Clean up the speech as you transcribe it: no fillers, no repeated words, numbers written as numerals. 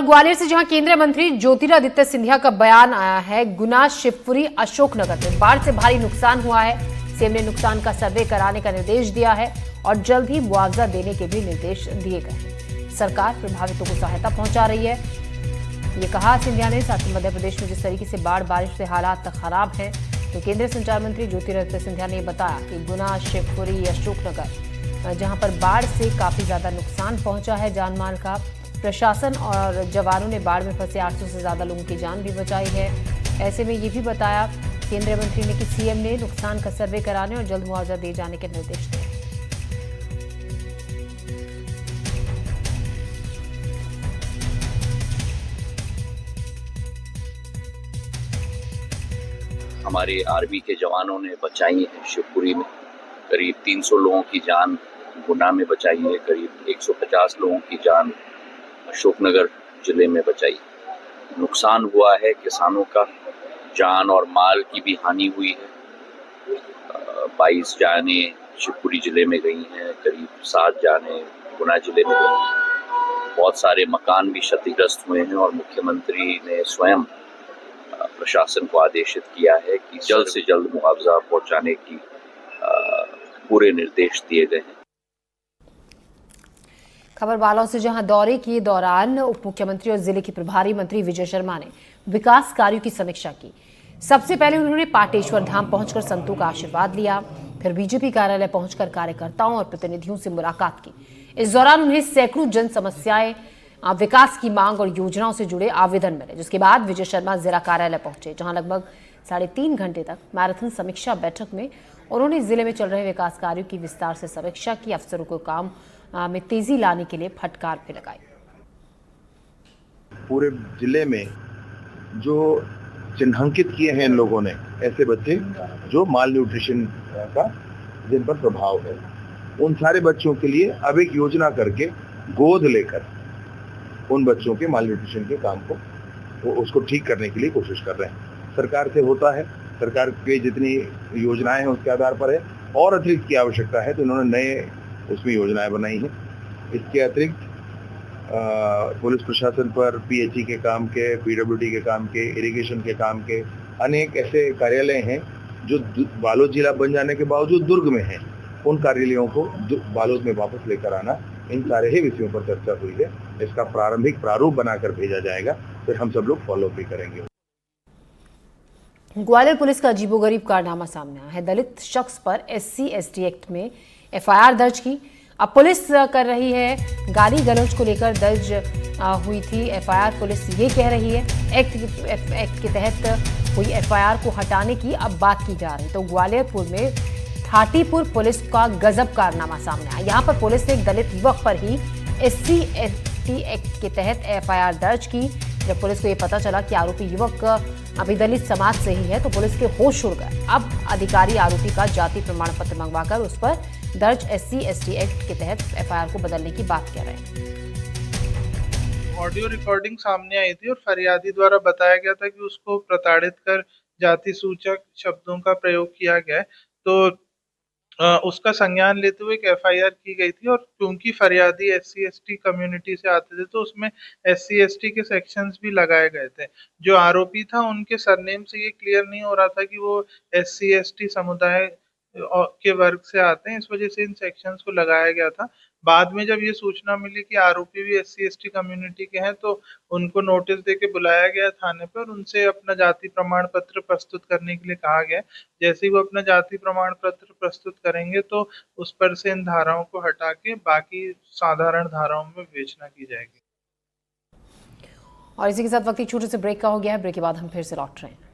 ग्वालियर से जहां केंद्रीय मंत्री ज्योतिरादित्य सिंधिया का बयान आया है, गुना, शिवपुरी, अशोकनगर में बाढ़ से भारी नुकसान हुआ है। सीएम ने नुकसान का सर्वे कराने का निर्देश दिया है और जल्द ही मुआवजा देने के भी निर्देश दिए गए हैं। सरकार प्रभावितों को सहायता पहुंचा रही है, ये कहा सिंधिया ने। साथ ही मध्य प्रदेश में जिस तरीके से बारिश से हालात खराब हैं, तो केंद्रीय संचार मंत्री ज्योतिरादित्य सिंधिया ने बताया कि गुना, शिवपुरी, अशोकनगर जहां पर बाढ़ से काफी ज्यादा नुकसान पहुंचा है जान माल का। प्रशासन और जवानों ने बाढ़ में फंसे 800 से ज्यादा लोगों की जान भी बचाई है। ऐसे में ये भी बताया केंद्रीय मंत्री ने कि सीएम ने नुकसान का सर्वे कराने और जल्द मुआवजा दिए जाने के निर्देश दिए। हमारे आर्मी के जवानों ने बचाई है शिवपुरी में, करीब 300 लोगों की जान गुना में बचाई है, करीब 150 लोगों की जान अशोकनगर जिले में बचाई। नुकसान हुआ है किसानों का, जान और माल की भी हानि हुई है। 22 जानें शिवपुरी जिले में गई हैं, करीब 7 जानें गुना जिले में गई हैं। बहुत सारे मकान भी क्षतिग्रस्त हुए हैं और मुख्यमंत्री ने स्वयं प्रशासन को आदेशित किया है कि जल्द से जल्द मुआवजा पहुंचाने की पूरे निर्देश दिए गए हैं। खबर बालों से, जहां दौरे के दौरान उप मुख्यमंत्री और जिले के प्रभारी मंत्री विजय शर्मा ने विकास कार्यों की समीक्षा की। सबसे पहले उन्होंने पाटेश्वर धाम पहुंचकर संतों का आशीर्वाद लिया, फिर बीजेपी कार्यालय पहुंचकर कार्यकर्ताओं और प्रतिनिधियों से मुलाकात की। इस दौरान उन्हें सैकड़ों जन समस्याएं, विकास की मांग और योजनाओं से जुड़े आवेदन मिले, जिसके बाद विजय शर्मा जिला कार्यालय पहुंचे, जहां लगभग 3.5 घंटे तक मैराथन समीक्षा बैठक में उन्होंने जिले में चल रहे विकास कार्यों की विस्तार से समीक्षा की। अफसरों को काम में तेजी लाने के लिए फटकार भी लगाई। पूरे जिले में जो चिन्हांकित किए हैं इन लोगों ने, ऐसे बच्चे जो माल न्यूट्रिशन का जिन पर प्रभाव है, उन सारे बच्चों के लिए अब एक योजना करके गोद लेकर उन बच्चों के माल न्यूट्रिशन के काम को उसको ठीक करने के लिए कोशिश कर रहे हैं। सरकार से होता है, सरकार की जितनी योजनाएं हैं उसके आधार पर है, और अतिरिक्त की आवश्यकता है तो इन्होंने नए उसमें योजनाएं बनाई हैं। इसके अतिरिक्त पुलिस प्रशासन पर पीएचई के काम के, पीडब्ल्यूडी के काम के, इरिगेशन के काम के अनेक ऐसे कार्यालय हैं जो बालोद जिला बन जाने के बावजूद दुर्ग में हैं। उन कार्यालयों को बालोद में वापस लेकर आना, इन सारे ही विषयों पर चर्चा हुई है। इसका प्रारंभिक प्रारूप बनाकर भेजा जाएगा, फिर हम सब लोग फॉलो भी करेंगे। ग्वालियर पुलिस का अजीबोगरीब कारनामा सामने आया है। दलित शख्स पर SC/ST एक्ट में FIR दर्ज की। अब पुलिस कर रही है, गाली गलौज को लेकर दर्ज हुई थी FIR। पुलिस ये कह रही है एक्ट के तहत हुई FIR को हटाने की अब बात की जा रही। तो ग्वालियरपुर में थाटीपुर पुलिस का गजब कारनामा सामने आया। यहाँ पर पुलिस ने एक दलित युवक पर ही SC/ST एक्ट के तहत FIR दर्ज की। जब पुलिस को ये पता चला कि आरोपी युवक अभी दलित समाज से ही है, तो पुलिस के होश उड़ गए। अब अधिकारी आरोपी का जाति प्रमाण पत्र मंगवाकर उस पर दर्ज SC/ST एक्ट के तहत FIR को बदलने की बात कर रहे हैं। ऑडियो रिकॉर्डिंग सामने आई थी और फरियादी द्वारा बताया गया था कि उसको प्रताड़ित कर जाति सूचक शब्दों का प्रयोग किया गया है। तो उसका संज्ञान लेते हुए एक FIR की गई थी, और क्योंकि फरियादी SC/ST कम्युनिटी से आते थे तो उसमें SC/ST के सेक्शंस भी लगाए गए थे। जो आरोपी था उनके सरनेम से ये क्लियर नहीं हो रहा था कि वो SC/ST समुदाय के वर्ग से आते हैं, इस वजह से इन सेक्शंस को लगाया गया था। बाद में जब ये सूचना मिली कि आरोपी भी SC/ST कम्युनिटी के हैं, तो उनको नोटिस देके बुलाया गया थाने पर, उनसे अपना जाति प्रमाण पत्र प्रस्तुत करने के लिए कहा गया। जैसे ही वो अपना जाति प्रमाण पत्र प्रस्तुत करेंगे तो उस पर से इन धाराओं को हटा के बाकी साधारण धाराओं में विवेचना की जाएगी। और इसी के साथ वक्त एक छोटे से ब्रेक का हो गया है। ब्रेक के बाद हम फिर से लौट रहे हैं।